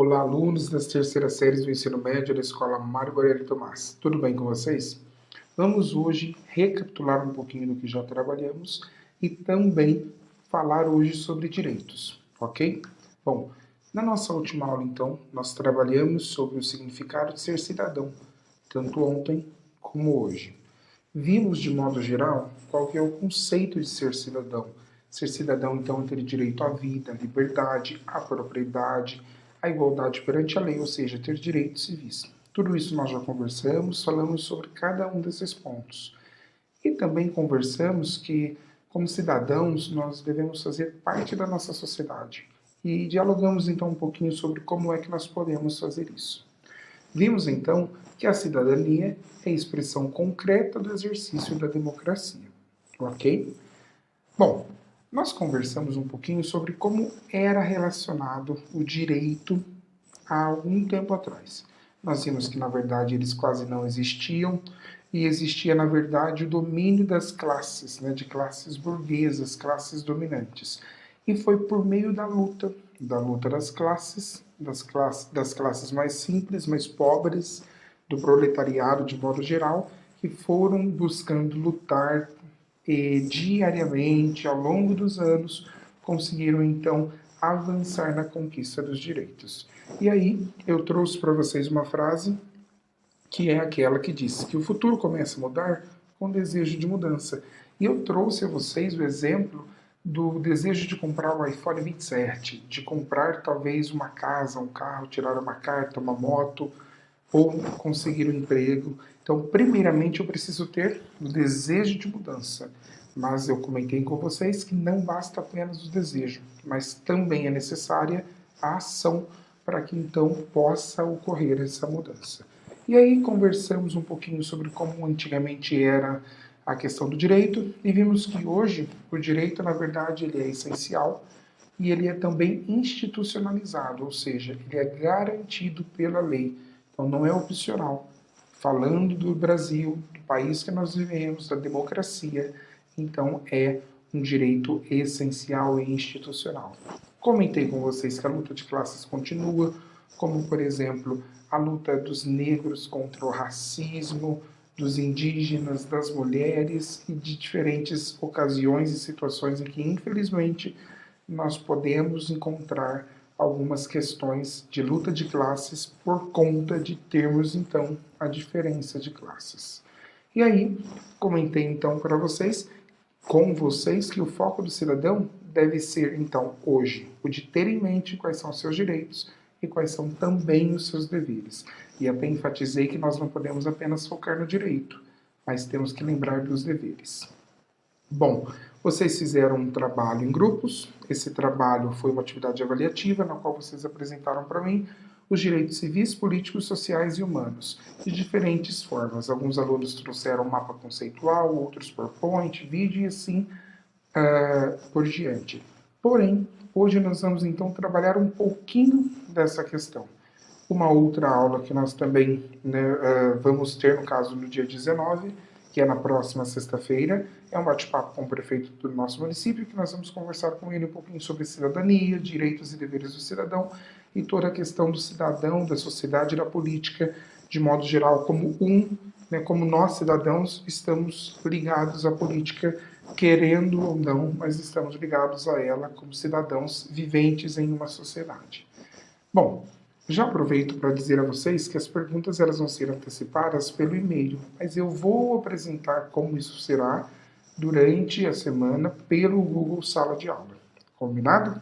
Olá, alunos das terceiras séries do ensino médio da Escola Mário Borelli Tomás. Tudo bem com vocês? Vamos hoje recapitular um pouquinho do que já trabalhamos e também falar hoje sobre direitos, ok? Bom, na nossa última aula, então, nós trabalhamos sobre o significado de ser cidadão, tanto ontem como hoje. Vimos, de modo geral, qual que é o conceito de ser cidadão. Ser cidadão, então, é ter direito à vida, à liberdade, à propriedade, à igualdade perante a lei, ou seja, ter direitos civis. Tudo isso nós já conversamos, falamos sobre cada um desses pontos. E também conversamos que, como cidadãos, nós devemos fazer parte da nossa sociedade. E dialogamos, então, um pouquinho sobre como é que nós podemos fazer isso. Vimos então que a cidadania é a expressão concreta do exercício da democracia. Ok? Bom, nós conversamos um pouquinho sobre como era relacionado o direito há algum tempo atrás. Nós vimos que, na verdade, eles quase não existiam e existia, na verdade, o domínio das classes, de classes burguesas, classes dominantes. E foi por meio da luta das classes mais simples, mais pobres, do proletariado de modo geral, que foram buscando lutar diariamente, ao longo dos anos, conseguiram então avançar na conquista dos direitos. E aí eu trouxe para vocês uma frase que é aquela que diz que o futuro começa a mudar com desejo de mudança. E eu trouxe a vocês o exemplo do desejo de comprar o iPhone 27, de comprar talvez uma casa, um carro, tirar uma carta, uma moto, ou conseguir um emprego. Então, primeiramente, eu preciso ter o desejo de mudança. Mas eu comentei com vocês que não basta apenas o desejo, mas também é necessária a ação para que então possa ocorrer essa mudança. E aí conversamos um pouquinho sobre como antigamente era a questão do direito e vimos que hoje o direito, na verdade, ele é essencial e ele é também institucionalizado, ou seja, ele é garantido pela lei. Então não é opcional. Falando do Brasil, do país que nós vivemos, da democracia, então é um direito essencial e institucional. Comentei com vocês que a luta de classes continua, como por exemplo a luta dos negros contra o racismo, dos indígenas, das mulheres e de diferentes ocasiões e situações em que, infelizmente, nós podemos encontrar algumas questões de luta de classes por conta de termos, então, a diferença de classes. E aí, comentei então para vocês, com vocês, que o foco do cidadão deve ser, então, hoje, o de ter em mente quais são os seus direitos e quais são também os seus deveres. E até enfatizei que nós não podemos apenas focar no direito, mas temos que lembrar dos deveres. Bom, vocês fizeram um trabalho em grupos. Esse trabalho foi uma atividade avaliativa na qual vocês apresentaram para mim os direitos civis, políticos, sociais e humanos, de diferentes formas. Alguns alunos trouxeram um mapa conceitual, outros PowerPoint, vídeo e assim por diante. Porém, hoje nós vamos então trabalhar um pouquinho dessa questão. Uma outra aula que nós também vamos ter, no caso, no dia 19, que é na próxima sexta-feira, é um bate-papo com o prefeito do nosso município, que nós vamos conversar com ele um pouquinho sobre cidadania, direitos e deveres do cidadão e toda a questão do cidadão, da sociedade e da política, de modo geral, como nós, cidadãos, estamos ligados à política, querendo ou não, mas estamos ligados a ela como cidadãos viventes em uma sociedade. Bom, já aproveito para dizer a vocês que as perguntas elas vão ser antecipadas pelo e-mail, mas eu vou apresentar como isso será durante a semana pelo Google Sala de Aula. Combinado?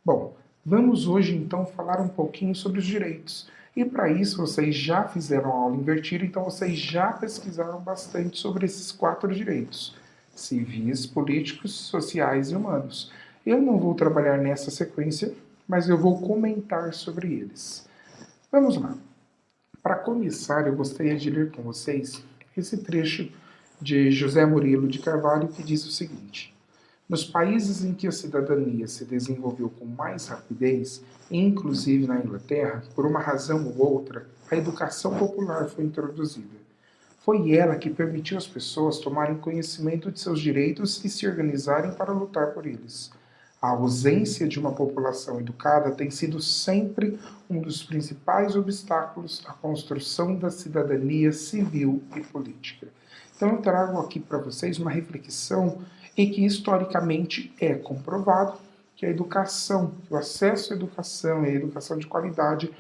Bom, vamos hoje então falar um pouquinho sobre os direitos. E para isso vocês já fizeram a aula invertida, então vocês já pesquisaram bastante sobre esses 4 direitos: civis, políticos, sociais e humanos. Eu não vou trabalhar nessa sequência, mas eu vou comentar sobre eles. Vamos lá. Para começar, eu gostaria de ler com vocês esse trecho de José Murilo de Carvalho que diz o seguinte: nos países em que a cidadania se desenvolveu com mais rapidez, inclusive na Inglaterra, por uma razão ou outra, a educação popular foi introduzida. Foi ela que permitiu às pessoas tomarem conhecimento de seus direitos e se organizarem para lutar por eles. A ausência de uma população educada tem sido sempre um dos principais obstáculos à construção da cidadania civil e política. Então eu trago aqui para vocês uma reflexão em que historicamente é comprovado que a educação, que o acesso à educação e a educação de qualidade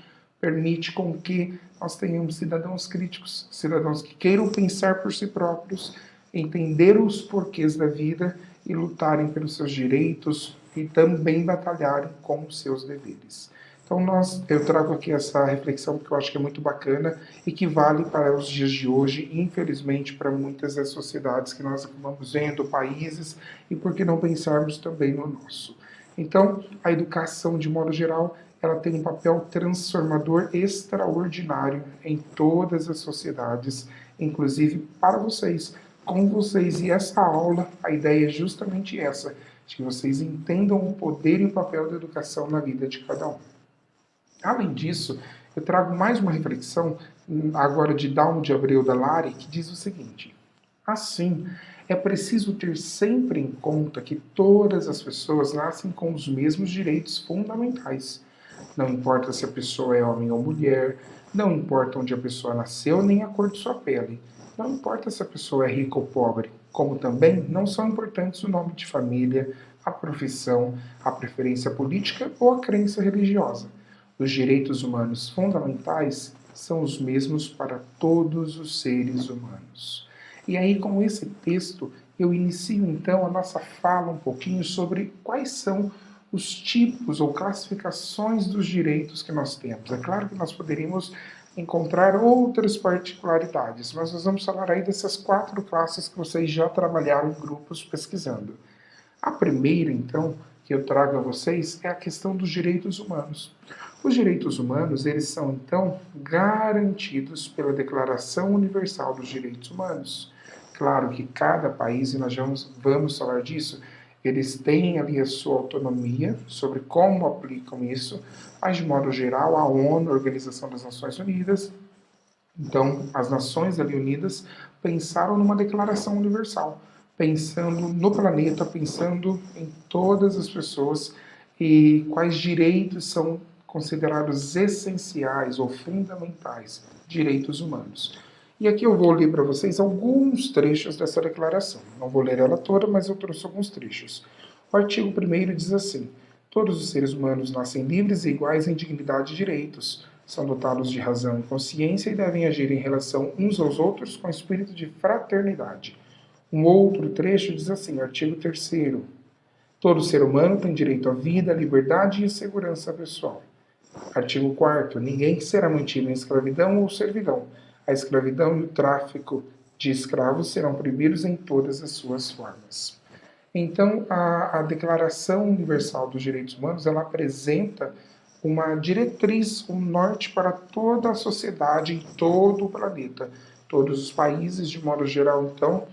permite com que nós tenhamos cidadãos críticos, cidadãos que queiram pensar por si próprios, entender os porquês da vida e lutarem pelos seus direitos e também batalharem com os seus deveres. Então eu trago aqui essa reflexão que eu acho que é muito bacana e que vale para os dias de hoje, infelizmente para muitas das sociedades que nós acabamos vendo, países, e por que não pensarmos também no nosso. Então, a educação, de modo geral, ela tem um papel transformador extraordinário em todas as sociedades, inclusive para vocês, com vocês. E essa aula, a ideia é justamente essa, de que vocês entendam o poder e o papel da educação na vida de cada um. Além disso, eu trago mais uma reflexão, agora de Dalmo de Abreu da Lari, que diz o seguinte: assim, é preciso ter sempre em conta que todas as pessoas nascem com os mesmos direitos fundamentais. Não importa se a pessoa é homem ou mulher, não importa onde a pessoa nasceu nem a cor de sua pele, não importa se a pessoa é rica ou pobre, como também não são importantes o nome de família, a profissão, a preferência política ou a crença religiosa. Os direitos humanos fundamentais são os mesmos para todos os seres humanos. E aí, com esse texto, eu inicio então a nossa fala um pouquinho sobre quais são os tipos ou classificações dos direitos que nós temos. É claro que nós poderíamos encontrar outras particularidades, mas nós vamos falar aí dessas 4 classes que vocês já trabalharam em grupos pesquisando. A primeira, então, que eu trago a vocês é a questão dos direitos humanos. Os direitos humanos, eles são, então, garantidos pela Declaração Universal dos Direitos Humanos. Claro que cada país, e nós vamos falar disso, eles têm ali a sua autonomia sobre como aplicam isso, mas de modo geral a ONU, a Organização das Nações Unidas, então as Nações ali unidas pensaram numa declaração universal, pensando no planeta, pensando em todas as pessoas e quais direitos são considerados essenciais ou fundamentais, direitos humanos. E aqui eu vou ler para vocês alguns trechos dessa declaração. Não vou ler ela toda, mas eu trouxe alguns trechos. O artigo 1º diz assim: todos os seres humanos nascem livres e iguais em dignidade e direitos, são dotados de razão e consciência e devem agir em relação uns aos outros com espírito de fraternidade. Um outro trecho diz assim, artigo 3º: todo ser humano tem direito à vida, à liberdade e à segurança pessoal. Artigo 4º: ninguém será mantido em escravidão ou servidão. A escravidão e o tráfico de escravos serão proibidos em todas as suas formas. Então, a Declaração Universal dos Direitos Humanos, ela apresenta uma diretriz, um norte para toda a sociedade em todo o planeta. Todos os países, de modo geral, então,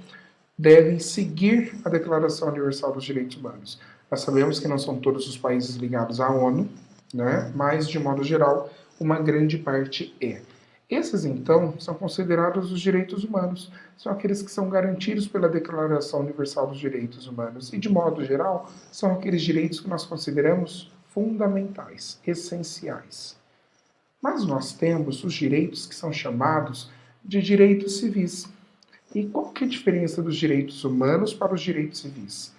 devem seguir a Declaração Universal dos Direitos Humanos. Nós sabemos que não são todos os países ligados à ONU, né? Mas, de modo geral, uma grande parte é. Esses, então, são considerados os direitos humanos. São aqueles que são garantidos pela Declaração Universal dos Direitos Humanos. E, de modo geral, são aqueles direitos que nós consideramos fundamentais, essenciais. Mas nós temos os direitos que são chamados de direitos civis. E qual que é a diferença dos direitos humanos para os direitos civis?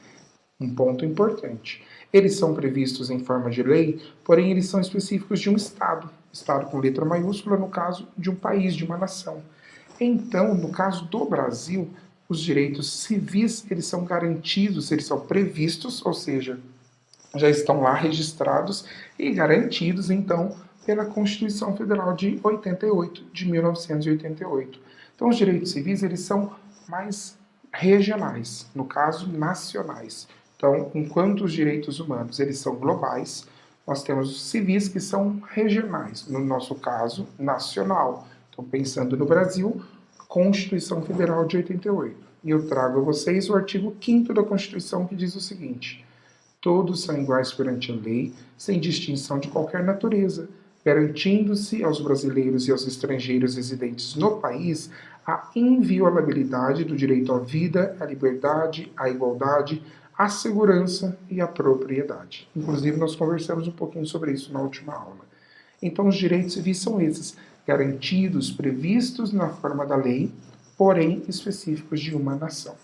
Um ponto importante. Eles são previstos em forma de lei, porém eles são específicos de um Estado. Estado com letra maiúscula, no caso de um país, de uma nação. Então, no caso do Brasil, os direitos civis, eles são garantidos, eles são previstos, ou seja, já estão lá registrados e garantidos, então, pela Constituição Federal de 88, de 1988. Então, os direitos civis, eles são mais regionais, no caso, nacionais. Então, enquanto os direitos humanos, eles são globais, nós temos os civis que são regionais, no nosso caso, nacional. Então, pensando no Brasil, Constituição Federal de 88. E eu trago a vocês o artigo 5º da Constituição, que diz o seguinte: todos são iguais perante a lei, sem distinção de qualquer natureza, garantindo-se aos brasileiros e aos estrangeiros residentes no país a inviolabilidade do direito à vida, à liberdade, à igualdade, a segurança e a propriedade. Inclusive, nós conversamos um pouquinho sobre isso na última aula. Então, os direitos civis são esses, garantidos, previstos na forma da lei, porém específicos de uma nação.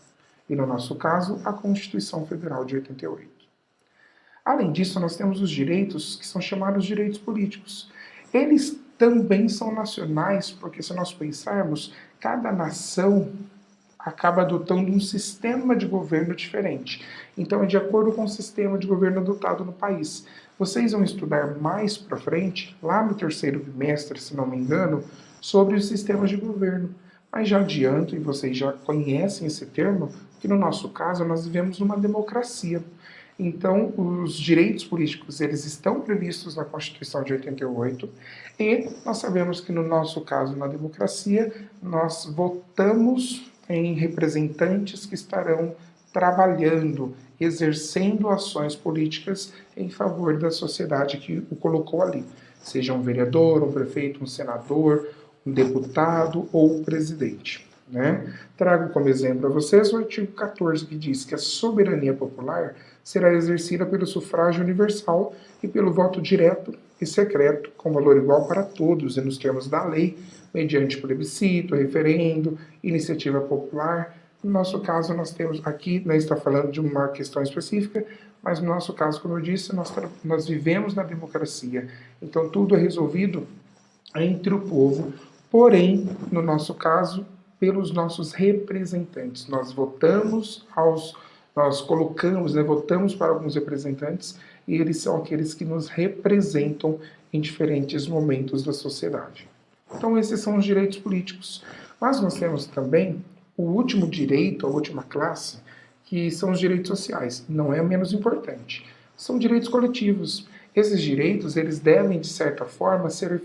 E, no nosso caso, a Constituição Federal de 88. Além disso, nós temos os direitos que são chamados direitos políticos. Eles também são nacionais, porque se nós pensarmos, cada nação acaba adotando um sistema de governo diferente. Então, é de acordo com o sistema de governo adotado no país. Vocês vão estudar mais para frente, lá no terceiro bimestre, se não me engano, sobre os sistemas de governo. Mas já adianto, e vocês já conhecem esse termo, que no nosso caso nós vivemos numa democracia. Então, os direitos políticos, eles estão previstos na Constituição de 88 e nós sabemos que no nosso caso, na democracia, nós votamos em representantes que estarão trabalhando, exercendo ações políticas em favor da sociedade que o colocou ali. Seja um vereador, um prefeito, um senador, um deputado ou um presidente. Né? Trago como exemplo a vocês o artigo 14, que diz que a soberania popular será exercida pelo sufrágio universal e pelo voto direto e secreto, com valor igual para todos e nos termos da lei, mediante plebiscito, referendo, iniciativa popular. No nosso caso, nós temos aqui, né, está falando de uma questão específica, mas no nosso caso, como eu disse, nós vivemos na democracia. Então, tudo é resolvido entre o povo, porém, no nosso caso, pelos nossos representantes. Nós colocamos, né, votamos para alguns representantes e eles são aqueles que nos representam em diferentes momentos da sociedade. Então, esses são os direitos políticos. Mas nós temos também o último direito, a última classe, que são os direitos sociais. Não é menos importante. São direitos coletivos. Esses direitos, eles devem, de certa forma, ser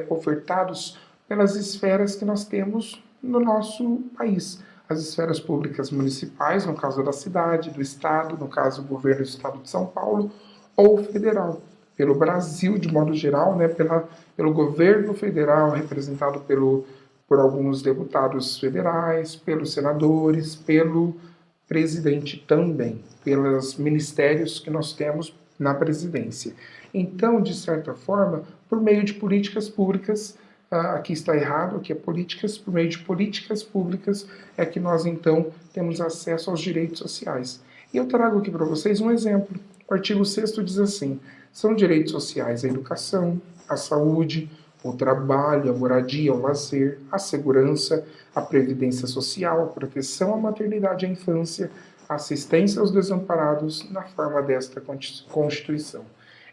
ofertados pelas esferas que nós temos no nosso país. As esferas públicas municipais, no caso da cidade, do estado, no caso do governo do estado de São Paulo, ou federal, pelo Brasil de modo geral, né, pelo governo federal, representado por alguns deputados federais, pelos senadores, pelo presidente também, pelos ministérios que nós temos na presidência. Então, de certa forma, por meio de políticas públicas, aqui está errado, aqui é políticas, por meio de políticas públicas é que nós então temos acesso aos direitos sociais. E eu trago aqui para vocês um exemplo. O artigo 6º diz assim: são direitos sociais a educação, a saúde, o trabalho, a moradia, o lazer, a segurança, a previdência social, a proteção à maternidade e à infância, a assistência aos desamparados na forma desta Constituição.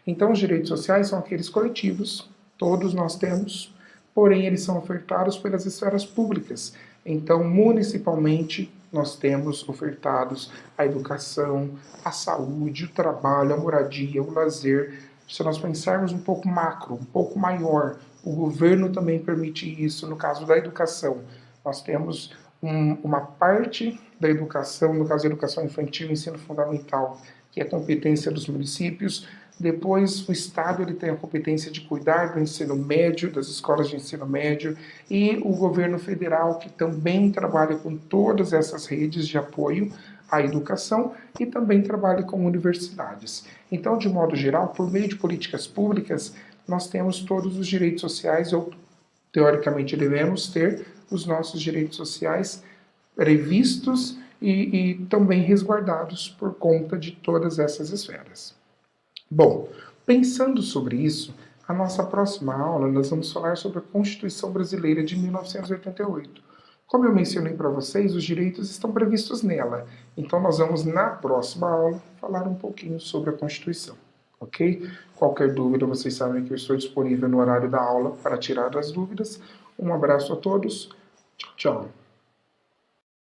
Então, os direitos sociais são aqueles coletivos, todos nós temos, porém eles são ofertados pelas esferas públicas. Então, municipalmente, nós temos ofertados a educação, a saúde, o trabalho, a moradia, o lazer. Se nós pensarmos um pouco macro, um pouco maior, o governo também permite isso. No caso da educação, nós temos uma parte da educação, no caso da educação infantil e ensino fundamental, que é competência dos municípios. Depois, o Estado ele tem a competência de cuidar do ensino médio, das escolas de ensino médio, e o governo federal, que também trabalha com todas essas redes de apoio à educação e também trabalha com universidades. Então, de modo geral, por meio de políticas públicas, nós temos todos os direitos sociais, ou teoricamente devemos ter os nossos direitos sociais previstos e também resguardados por conta de todas essas esferas. Bom, pensando sobre isso, a nossa próxima aula nós vamos falar sobre a Constituição Brasileira de 1988. Como eu mencionei para vocês, os direitos estão previstos nela. Então nós vamos, na próxima aula, falar um pouquinho sobre a Constituição. Ok? Qualquer dúvida, vocês sabem que eu estou disponível no horário da aula para tirar as dúvidas. Um abraço a todos. Tchau, tchau.